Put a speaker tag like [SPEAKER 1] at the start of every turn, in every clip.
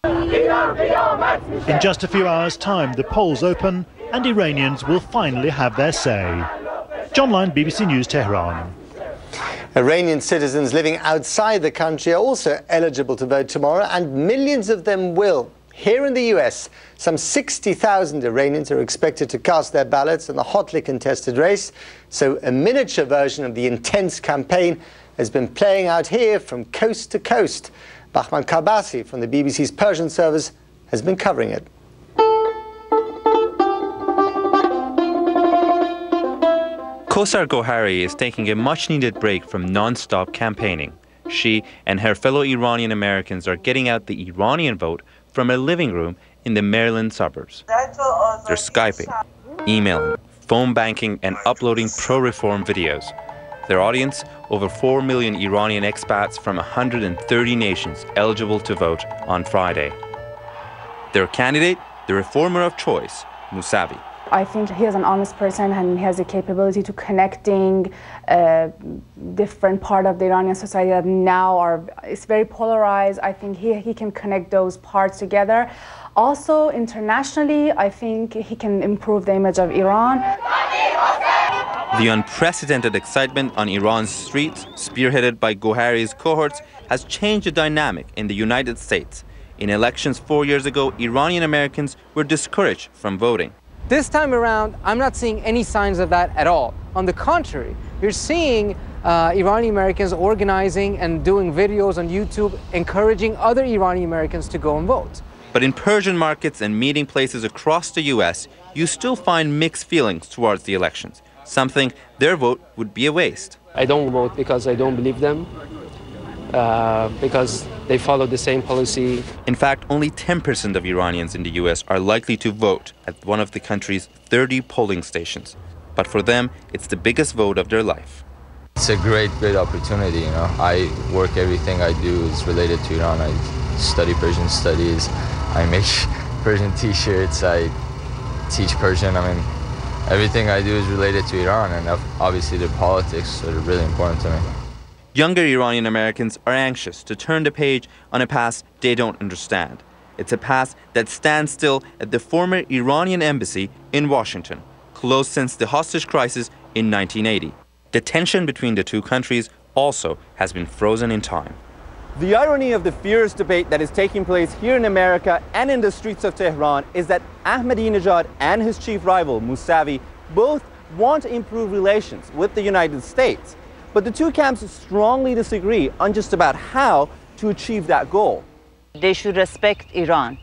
[SPEAKER 1] In just a few hours' time, the polls open and Iranians will finally have their say. John Lyon, BBC News, Tehran.
[SPEAKER 2] Iranian citizens living outside the country are also eligible to vote tomorrow, and millions of them will. Here in the US, some 60,000 Iranians are expected to cast their ballots in the hotly contested race. So a miniature version of the intense campaign has been playing out here from coast to coast. Bahman Karbasi from the BBC's Persian service has been covering it.
[SPEAKER 3] Kosar Gohari is taking a much-needed break from non-stop campaigning. She and her fellow Iranian Americans are getting out the Iranian vote from a living room in the Maryland suburbs. They're Skyping, emailing, phone banking and uploading pro-reform videos. Their audience, over 4 million Iranian expats from 130 nations eligible to vote on Friday. Their candidate, the reformer of choice, Mousavi.
[SPEAKER 4] I think he is an honest person and he has the capability to connecting different part of the Iranian society that now it's very polarized. I think he can connect those parts together. Also, internationally, I think he can improve the image of Iran.
[SPEAKER 3] The unprecedented excitement on Iran's streets, spearheaded by Gohari's cohorts, has changed the dynamic in the United States. In elections 4 years ago, Iranian Americans were discouraged from voting.
[SPEAKER 5] This time around, I'm not seeing any signs of that at all. On the contrary, you're seeing Iranian Americans organizing and doing videos on YouTube, encouraging other Iranian Americans to go and vote.
[SPEAKER 3] But in Persian markets and meeting places across the U.S., you still find mixed feelings towards the elections, something their vote would be a waste.
[SPEAKER 6] I don't vote because I don't believe them, because they follow the same policy.
[SPEAKER 3] In fact, only 10% of Iranians in the U.S. are likely to vote at one of the country's 30 polling stations. But for them, it's the biggest vote of their life.
[SPEAKER 7] It's a great opportunity, you know. I work, everything I do is related to Iran. I study Persian studies, I make Persian t-shirts, I teach Persian. I mean, everything I do is related to Iran, and obviously the politics are really important to me.
[SPEAKER 3] Younger Iranian Americans are anxious to turn the page on a past they don't understand. It's a past that stands still at the former Iranian embassy in Washington, closed since the hostage crisis in 1980. The tension between the two countries also has been frozen in time.
[SPEAKER 8] The irony of the fierce debate that is taking place here in America and in the streets of Tehran is that Ahmadinejad and his chief rival, Mousavi, both want to improve relations with the United States. But the two camps strongly disagree on just about how to achieve that goal.
[SPEAKER 9] They should respect Iran.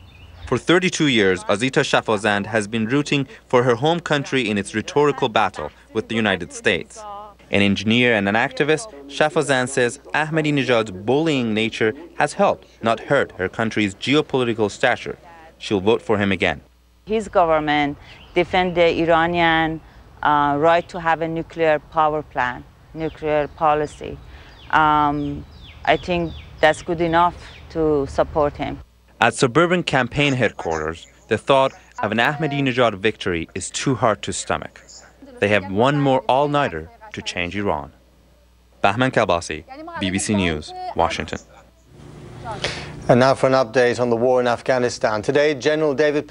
[SPEAKER 3] For 32 years, Azita Shafazand has been rooting for her home country in its rhetorical battle with the United States. An engineer and an activist, Shafazand says Ahmadinejad's bullying nature has helped, not hurt, her country's geopolitical stature. She'll vote for him again.
[SPEAKER 9] His government defends the Iranian right to have a nuclear power plant, nuclear policy. I think that's good enough to support him.
[SPEAKER 3] At suburban campaign headquarters, the thought of an Ahmadinejad victory is too hard to stomach. They have one more all-nighter to change Iran. Bahman Karbasi, BBC News, Washington.
[SPEAKER 2] And now for an update on the war in Afghanistan. Today, General David